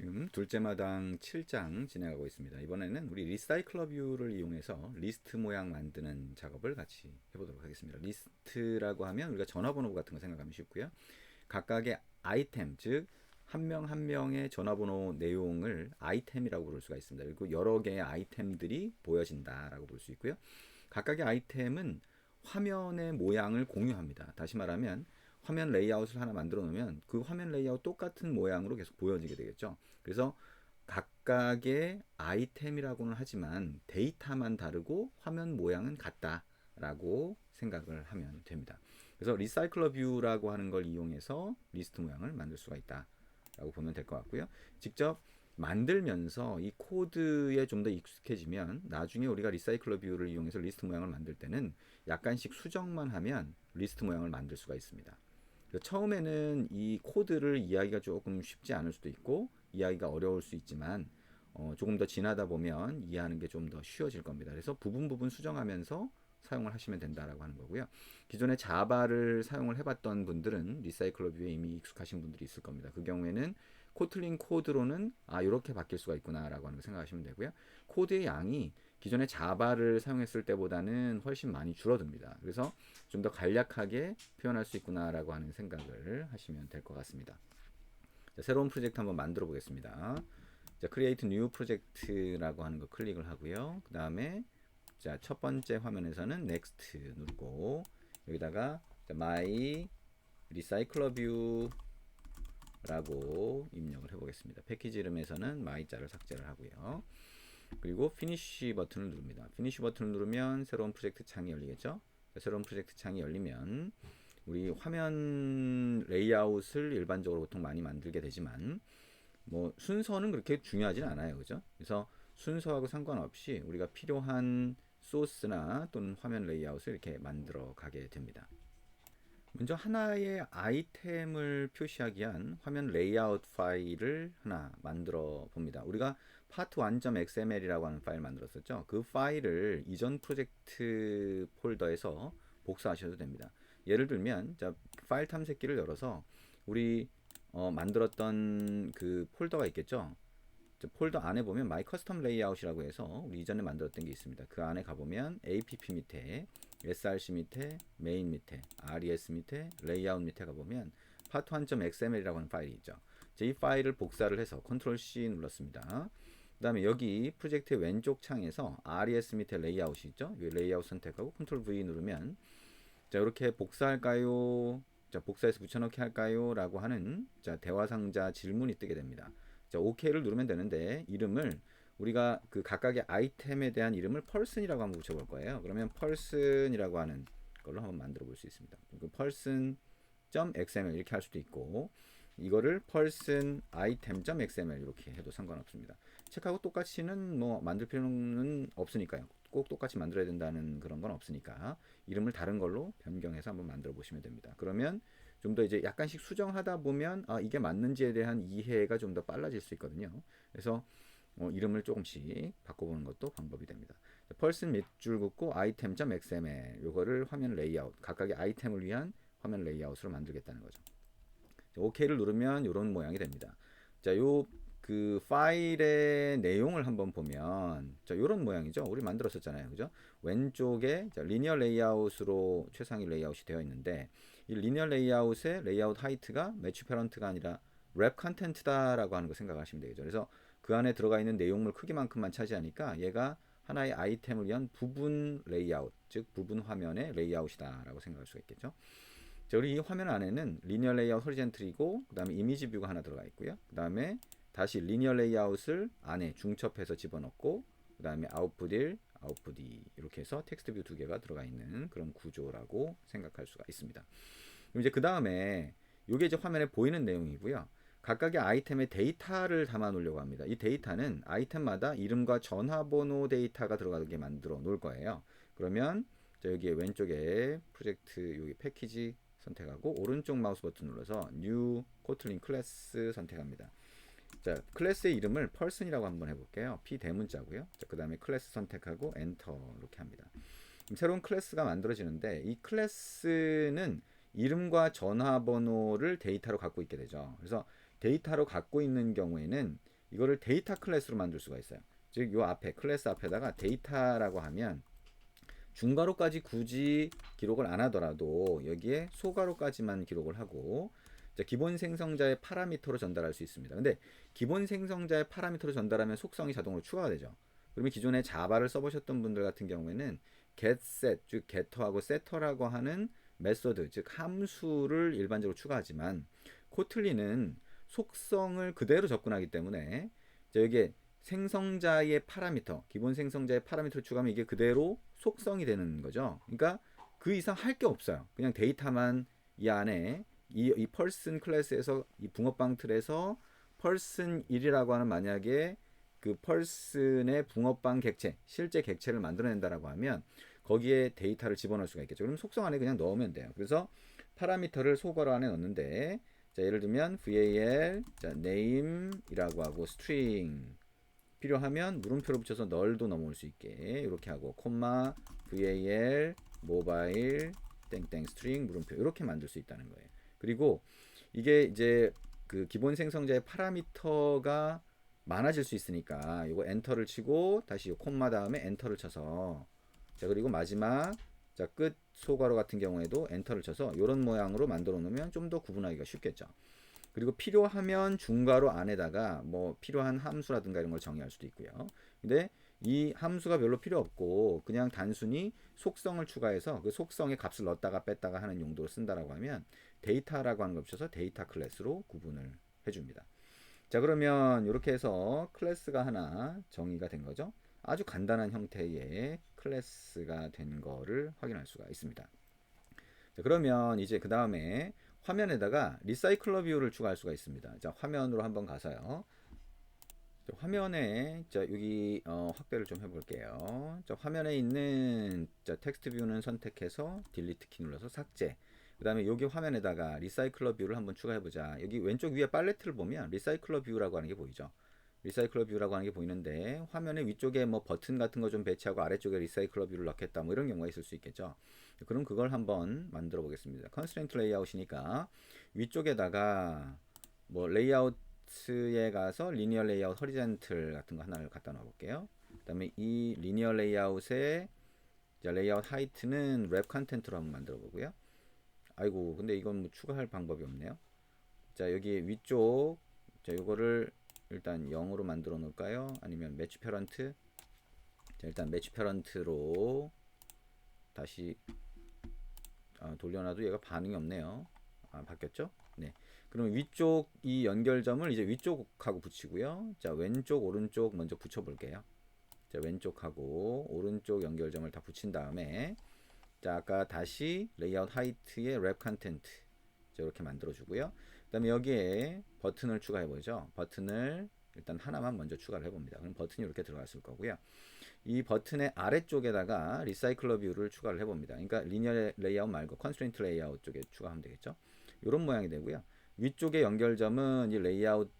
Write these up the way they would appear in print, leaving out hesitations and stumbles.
지금 둘째 마당 7장 진행하고 있습니다. 이번에는 우리 리사이클러 뷰를 이용해서 리스트 모양 만드는 작업을 같이 해보도록 하겠습니다. 리스트라고 하면 우리가 전화번호 같은 거 생각하면 쉽고요. 각각의 아이템, 즉 한 명 한 명의 전화번호 내용을 아이템이라고 부를 수가 있습니다. 그리고 여러 개의 아이템들이 보여진다라고 볼 수 있고요. 각각의 아이템은 화면의 모양을 공유합니다. 다시 말하면 화면 레이아웃을 하나 만들어 놓으면 그 화면 레이아웃 똑같은 모양으로 계속 보여지게 되겠죠. 그래서 각각의 아이템이라고는 하지만 데이터만 다르고 화면 모양은 같다라고 생각을 하면 됩니다. 그래서 리사이클러 뷰라고 하는 걸 이용해서 리스트 모양을 만들 수가 있다라고 보면 될 것 같고요. 직접 만들면서 이 코드에 좀 더 익숙해지면 나중에 우리가 리사이클러 뷰를 이용해서 리스트 모양을 만들 때는 약간씩 수정만 하면 리스트 모양을 만들 수가 있습니다. 처음에는 이 코드를 이해하기가 조금 쉽지 않을 수도 있고 이해하기가 어려울 수 있지만 조금 더 지나다 보면 이해하는 게 좀 더 쉬워질 겁니다. 그래서 부분 수정하면서 사용을 하시면 된다라고 하는 거고요. 기존에 자바를 사용을 해봤던 분들은 리사이클러 뷰에 이미 익숙하신 분들이 있을 겁니다. 그 경우에는 코틀린 코드로는 이렇게 바뀔 수가 있구나라고 하는 거 생각하시면 되고요. 코드의 양이 기존에 자바를 사용했을 때보다는 훨씬 많이 줄어듭니다. 그래서 좀 더 간략하게 표현할 수 있구나라고 하는 생각을 하시면 될 것 같습니다. 자, 새로운 프로젝트 한번 만들어 보겠습니다. 자, Create New Project라고 하는 거 클릭을 하고요. 그 다음에 자, 첫 번째 화면에서는 Next 누르고 여기다가 My Recycler View 라고 입력을 해보겠습니다. 패키지 이름에서는 my자를 삭제를 하고요. 그리고 Finish 버튼을 누릅니다. Finish 버튼을 누르면 새로운 프로젝트 창이 열리겠죠. 새로운 프로젝트 창이 열리면 우리 화면 레이아웃을 일반적으로 보통 많이 만들게 되지만 뭐 순서는 그렇게 중요하진 않아요. 그죠? 그래서 순서하고 상관없이 우리가 필요한 소스나 또는 화면 레이아웃을 이렇게 만들어 가게 됩니다. 먼저 하나의 아이템을 표시하기 위한 화면 레이아웃 파일을 하나 만들어 봅니다. 우리가 part1.xml이라고 하는 파일 만들었었죠. 그 파일을 이전 프로젝트 폴더에서 복사하셔도 됩니다. 예를 들면 자, 파일 탐색기를 열어서 우리 만들었던 그 폴더가 있겠죠. 폴더 안에 보면 My Custom Layout이라고 해서 우리 이전에 만들었던 게 있습니다. 그 안에 가보면 app 밑에 src 밑에 메인 밑에 res 밑에 레이아웃 밑에 가보면 part1.xml이라고 하는 파일이 있죠. 이 파일을 복사를 해서 Ctrl C 눌렀습니다. 그 다음에 여기 프로젝트의 왼쪽 창에서 res 밑에 레이아웃이 있죠. 이 레이아웃 선택하고 Ctrl V 누르면 자 이렇게 복사할까요? 자 복사해서 붙여넣기 할까요? 라고 하는 자 대화 상자 질문이 뜨게 됩니다. 자 OK를 누르면 되는데 이름을 우리가 그 각각의 아이템에 대한 이름을 person이라고 한번 붙여볼 거예요. 그러면 person이라고 하는 걸로 한번 만들어 볼 수 있습니다. 그 person.xml 이렇게 할 수도 있고 이거를 person item.xml 이렇게 해도 상관없습니다. 책하고 똑같이는 뭐 만들 필요는 없으니까요. 꼭 똑같이 만들어야 된다는 그런 건 없으니까 이름을 다른 걸로 변경해서 한번 만들어 보시면 됩니다. 그러면 좀 더 이제 약간씩 수정하다 보면 이게 맞는지에 대한 이해가 좀 더 빨라질 수 있거든요. 그래서 이름을 조금씩 바꿔보는 것도 방법이 됩니다. person 밑줄 긋고 item.xml 요거를 화면 레이아웃 각각의 아이템을 위한 화면 레이아웃으로 만들겠다는 거죠. OK를 누르면 이런 모양이 됩니다. 자, 요 그 파일의 내용을 한번 보면 자, 요런 모양이죠. 우리 만들었었잖아요. 그죠? 왼쪽에 자, 리니어 레이아웃으로 최상위 레이아웃이 되어 있는데 이 리니어 레이아웃의 레이아웃 하이트가 매치 패런트가 아니라 랩 컨텐츠다라고 하는 거 생각하시면 되겠죠. 그래서 그 안에 들어가 있는 내용물 크기만큼만 차지하니까 얘가 하나의 아이템을 위한 부분 레이아웃, 즉 부분 화면의 레이아웃이다라고 생각할 수가 있겠죠. 자, 우리 이 화면 안에는 리니어 레이아웃 호리젠틀이고 그 다음에 이미지 뷰가 하나 들어가 있고요. 그 다음에 다시 리니어 레이아웃을 안에 중첩해서 집어넣고 그 다음에 아웃풋 1, 아웃풋 2 이렇게 해서 텍스트 뷰 두 개가 들어가 있는 그런 구조라고 생각할 수가 있습니다. 그럼 이제 그 다음에 이게 이제 화면에 보이는 내용이고요. 각각의 아이템의 데이터를 담아 놓으려고 합니다. 이 데이터는 아이템마다 이름과 전화번호 데이터가 들어가게 만들어 놓을 거예요. 그러면 여기 왼쪽에 프로젝트 여기 패키지 선택하고 오른쪽 마우스 버튼 눌러서 New Kotlin Class 선택합니다. 자, 클래스의 이름을 person이라고 한번 해볼게요. P 대문자고요. 그 다음에 클래스 선택하고 엔터 이렇게 합니다. 새로운 클래스가 만들어지는데 이 클래스는 이름과 전화번호를 데이터로 갖고 있게 되죠. 그래서 데이터로 갖고 있는 경우에는 이거를 데이터 클래스로 만들 수가 있어요. 즉 요 앞에 클래스 앞에다가 데이터라고 하면 중괄호까지 굳이 기록을 안 하더라도 여기에 소괄호까지만 기록을 하고 기본 생성자의 파라미터로 전달할 수 있습니다. 근데 기본 생성자의 파라미터로 전달하면 속성이 자동으로 추가가 되죠. 그러면 기존에 자바를 써보셨던 분들 같은 경우에는 getSet, 즉 getter하고 setter라고 하는 메소드, 즉 함수를 일반적으로 추가하지만 코틀린은 속성을 그대로 접근하기 때문에 여기에 생성자의 파라미터, 기본 생성자의 파라미터를 추가하면 이게 그대로 속성이 되는 거죠. 그러니까 그 이상 할 게 없어요. 그냥 데이터만 이 안에 이 person 클래스에서 이 붕어빵 틀에서 person 1이라고 하는 만약에 그 person의 붕어빵 객체, 실제 객체를 만들어낸다라고 하면 거기에 데이터를 집어넣을 수가 있겠죠. 그럼 속성 안에 그냥 넣으면 돼요. 그래서 파라미터를 소괄호 안에 넣는데 자, 예를 들면 val 자, name이라고 하고 string 필요하면 물음표를 붙여서 널도 넘어올 수 있게 이렇게 하고 콤마 val mobile 땡땡 string 물음표 이렇게 만들 수 있다는 거예요. 그리고 이게 이제 그 기본 생성자의 파라미터가 많아질 수 있으니까 이거 엔터를 치고 다시 콤마 다음에 엔터를 쳐서 자 그리고 마지막 자 끝 소괄호 같은 경우에도 엔터를 쳐서 이런 모양으로 만들어 놓으면 좀 더 구분하기가 쉽겠죠. 그리고 필요하면 중괄호 안에다가 뭐 필요한 함수라든가 이런 걸 정의할 수도 있고요. 근데 이 함수가 별로 필요 없고 그냥 단순히 속성을 추가해서 그 속성의 값을 넣었다가 뺐다가 하는 용도로 쓴다라고 하면 데이터라고 하는 걸 붙여서 데이터 클래스로 구분을 해줍니다. 자 그러면 이렇게 해서 클래스가 하나 정의가 된 거죠. 아주 간단한 형태의 클래스가 된 거를 확인할 수가 있습니다. 자, 그러면 이제 그 다음에 화면에다가 리사이클러 뷰를 추가할 수가 있습니다. 자, 화면으로 한번 가서요. 자, 화면에 자, 여기 확대를 좀 해볼게요. 자, 화면에 있는 자, 텍스트 뷰는 선택해서 딜리트 키 눌러서 삭제. 그 다음에 여기 화면에다가 리사이클러 뷰를 한번 추가해보자. 여기 왼쪽 위에 팔레트를 보면 리사이클러 뷰라고 하는 게 보이죠. 리사이클러 뷰라고 하는 게 보이는데 화면의 위쪽에 뭐 버튼 같은 거 좀 배치하고 아래쪽에 리사이클러 뷰를 넣겠다 뭐 이런 경우가 있을 수 있겠죠. 그럼 그걸 한번 만들어 보겠습니다. 컨스트레인트 레이아웃이니까 위쪽에다가 뭐 레이아웃에 가서 리니어 레이아웃 허리젠틀 같은 거 하나를 갖다 놔 볼게요. 그 다음에 이 리니어 레이아웃의 레이아웃 하이트는 랩 컨텐트로 한번 만들어 보고요. 아이고 근데 이건 뭐 추가할 방법이 없네요. 자 여기 위쪽 자 요거를 일단 0으로 만들어 놓을까요? 아니면 매치 페런트 자 일단 매치 페런트로 다시 돌려놔도 얘가 반응이 없네요. 바뀌었죠? 네. 그럼 위쪽 이 연결점을 이제 위쪽하고 붙이고요. 자 왼쪽 오른쪽 먼저 붙여 볼게요. 자 왼쪽하고 오른쪽 연결점을 다 붙인 다음에 자 아까 다시 레이아웃 하이트의 랩 컨텐트 이렇게 만들어 주고요. 그 다음에 여기에 버튼을 추가해 보죠. 버튼을 일단 하나만 먼저 추가를 해봅니다. 그럼 버튼이 이렇게 들어갔을 거고요. 이 버튼의 아래쪽에다가 리사이클러 뷰를 추가를 해봅니다. 그러니까 리니어 레이아웃 말고 컨스트레인트 레이아웃 쪽에 추가하면 되겠죠. 이런 모양이 되고요. 위쪽의 연결점은 이 레이아웃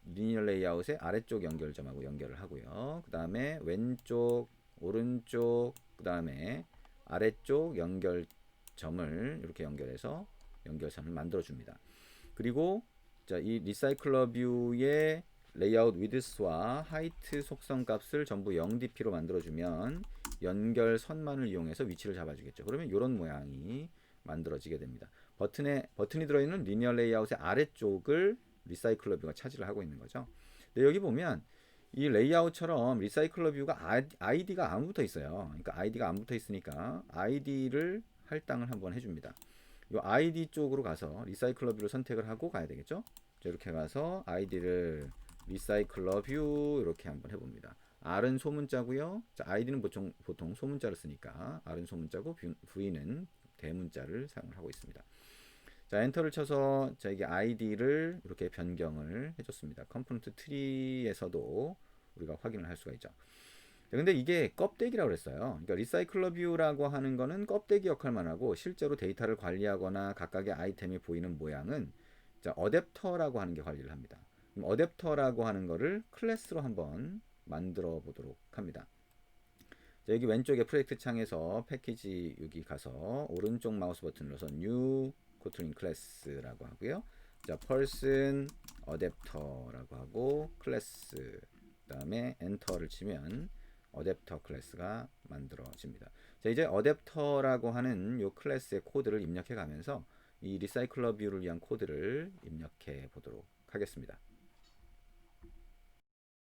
리니어 레이아웃의 아래쪽 연결점하고 연결을 하고요. 그 다음에 왼쪽, 오른쪽, 그 다음에 아래쪽 연결점을 이렇게 연결해서 연결선을 만들어 줍니다. 그리고 자, 이 리사이클러 뷰의 레이아웃 위드스와 하이트 속성 값을 전부 0dp로 만들어주면 연결선만을 이용해서 위치를 잡아주겠죠. 그러면 이런 모양이 만들어지게 됩니다. 버튼이 들어있는 리니어 레이아웃의 아래쪽을 리사이클러 뷰가 차지를 하고 있는 거죠. 근데 여기 보면 이 레이아웃처럼 리사이클러 뷰가 아이디가 안 붙어 있어요. 그러니까 아이디가 안 붙어 있으니까 아이디를 할당을 한번 해줍니다. 이 아이디 쪽으로 가서 리사이클러 뷰를 선택을 하고 가야 되겠죠. 자, 이렇게 가서 아이디를 리사이클러 뷰 이렇게 한번 해봅니다. R은 소문자고요. 자, 아이디는 보통 소문자를 쓰니까 R은 소문자고 V는 대문자를 사용을 하고 있습니다. 자, 엔터를 쳐서 자, 이게 아이디를 이렇게 변경을 해줬습니다. 컴포넌트 트리에서도 우리가 확인을 할 수가 있죠. 자, 근데 이게 껍데기라고 그랬어요. 그러니까 리사이클러 뷰라고 하는 거는 껍데기 역할만 하고 실제로 데이터를 관리하거나 각각의 아이템이 보이는 모양은 자, 어댑터라고 하는 게 관리를 합니다. 그럼 어댑터라고 하는 거를 클래스로 한번 만들어 보도록 합니다. 자, 여기 왼쪽에 프로젝트 창에서 패키지 여기 가서 오른쪽 마우스 버튼 눌러서 New Kotlin 클래스라고 하고요. 자, person 어댑터라고 하고 클래스 그다음에 엔터를 치면 어댑터 클래스가 만들어집니다. 자, 이제 어댑터라고 하는 요 클래스의 코드를 입력해 가면서 이 리사이클러 뷰를 위한 코드를 입력해 보도록 하겠습니다.